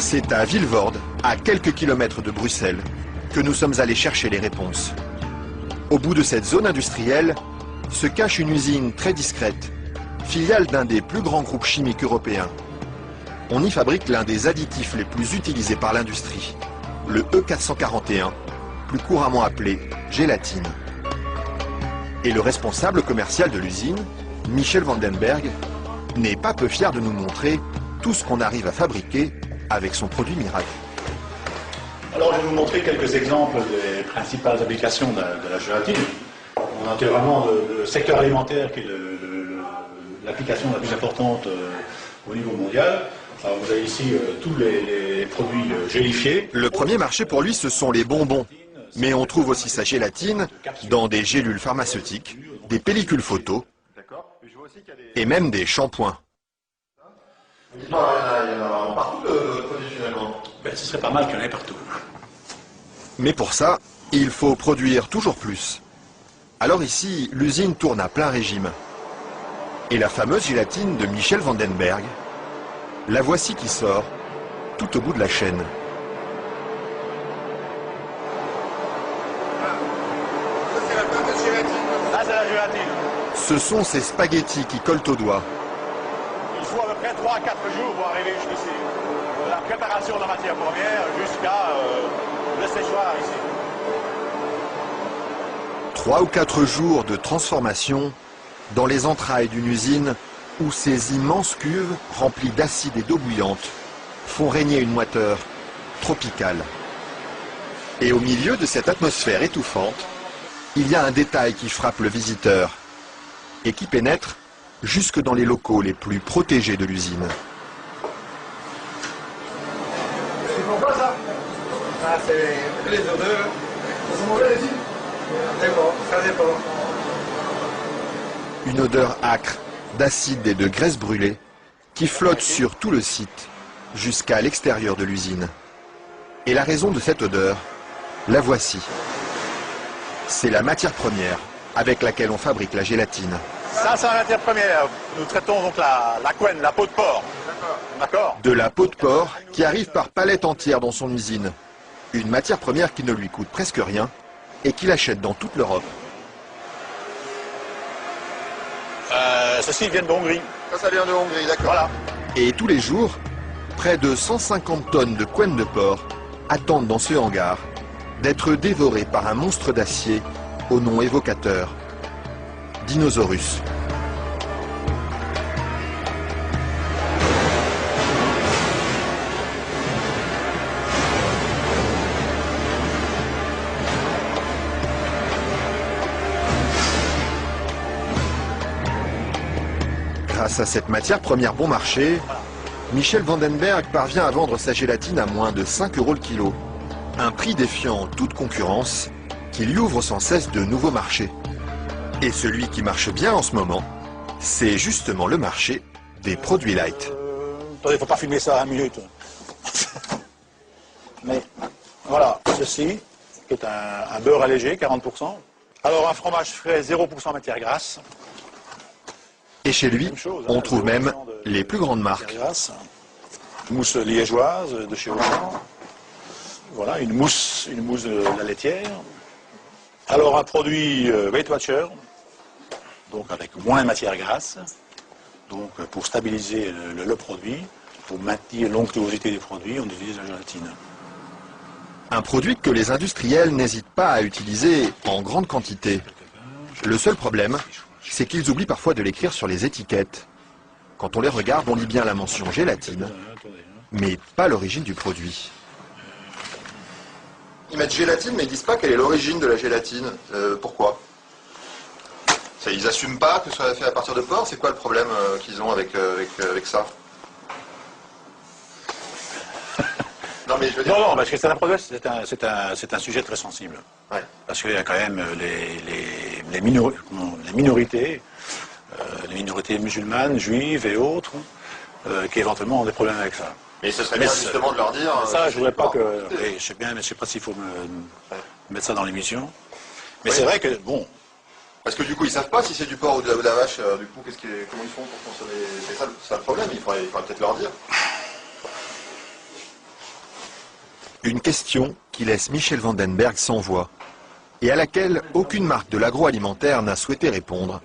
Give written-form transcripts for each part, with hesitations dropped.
C'est à Vilvoorde, à quelques kilomètres de Bruxelles, que nous sommes allés chercher les réponses. Au bout de cette zone industrielle se cache une usine très discrète, filiale d'un des plus grands groupes chimiques européens. On y fabrique l'un des additifs les plus utilisés par l'industrie, le E441, plus couramment appelé gélatine. Et le responsable commercial de l'usine, Michel Vandenberg, n'est pas peu fier de nous montrer tout ce qu'on arrive à fabriquer avec son produit miracle. Alors je vais vous montrer quelques exemples des principales applications de la gélatine. On a vraiment le secteur alimentaire qui est l'application la plus importante au niveau mondial. Alors vous avez ici tous les produits gélifiés. Le premier marché pour lui, ce sont les bonbons. Mais on trouve aussi sa gélatine dans des gélules pharmaceutiques, des pellicules photo et même des shampoings. Il y en a partout de produits finalement. Ben, ce serait pas mal qu'il y en ait partout. Mais pour ça, il faut produire toujours plus. Alors ici, l'usine tourne à plein régime. Et la fameuse gélatine de Michel Vandenberg, la voici qui sort, tout au bout de la chaîne. Ce sont ces spaghettis qui collent aux doigts. Il faut à peu près 3 à 4 jours pour arriver jusqu'ici. De la préparation de la matière première jusqu'à le séchoir ici. 3 ou 4 jours de transformation dans les entrailles d'une usine où ces immenses cuves remplies d'acide et d'eau bouillante font régner une moiteur tropicale. Et au milieu de cette atmosphère étouffante, il y a un détail qui frappe le visiteur et qui pénètre jusque dans les locaux les plus protégés de l'usine. C'est pourquoi ça? Ah, c'est les odeurs. Elles sont mauvaises ici? Ça dépend, ça dépend. Une odeur âcre d'acide et de graisse brûlée qui flotte sur tout le site jusqu'à l'extérieur de l'usine. Et la raison de cette odeur, la voici. C'est la matière première avec laquelle on fabrique la gélatine. Ça, c'est la matière première. Nous traitons donc la couenne, la peau de porc. D'accord. De la peau de porc qui arrive par palettes entières dans son usine. Une matière première qui ne lui coûte presque rien et qu'il achète dans toute l'Europe. Ceci vient de Hongrie. Ça vient de Hongrie, d'accord. Voilà. Et tous les jours, près de 150 tonnes de couenne de porc attendent dans ce hangar d'être dévorées par un monstre d'acier au nom évocateur, Dinosaurus. Grâce à cette matière première bon marché, Michel Vandenberg parvient à vendre sa gélatine à moins de 5 € le kilo. Un prix défiant toute concurrence qui lui ouvre sans cesse de nouveaux marchés. Et celui qui marche bien en ce moment, c'est justement le marché des produits light. Attendez, il ne faut pas filmer ça à 1 minute. Mais voilà, ceci, qui est un beurre allégé, 40%. Alors un fromage frais, 0% matière grasse. Et chez lui, on trouve même les plus grandes marques. Mousse liégeoise de chez Auchan. Voilà, une mousse de la laitière. Alors un produit Weight Watcher, donc avec moins de matière grasse, donc pour stabiliser le produit, pour maintenir l'onctuosité des produits, on utilise la gélatine. Un produit que les industriels n'hésitent pas à utiliser en grande quantité. Le seul problème, c'est qu'ils oublient parfois de l'écrire sur les étiquettes. Quand on les regarde, on lit bien la mention gélatine, mais pas l'origine du produit. Ils mettent gélatine, mais ils disent pas quelle est l'origine de la gélatine. Pourquoi? Ils assument pas que ce soit fait à partir de porc. C'est quoi le problème qu'ils ont avec ça? Non, mais je veux dire... Non, parce que c'est un sujet très sensible. Ouais. Parce qu'il y a quand même les minorités, les minorités musulmanes, juives et autres, qui éventuellement ont des problèmes avec ça. Mais ce serait bien justement de leur dire... Ça, je voudrais pas que... Oui, je sais bien, mais je sais pas s'il faut mettre ça dans l'émission. Mais oui. C'est vrai que, bon... Parce que du coup, ils savent pas si c'est du porc ou de la vache. Du coup, comment ils font pour consommer? C'est ça le problème. Il faudrait peut-être leur dire. Une question qui laisse Michel Vandenberg sans voix et à laquelle aucune marque de l'agroalimentaire n'a souhaité répondre,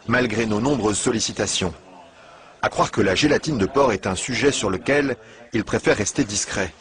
malgré nos nombreuses sollicitations. À croire que la gélatine de porc est un sujet sur lequel il préfère rester discret.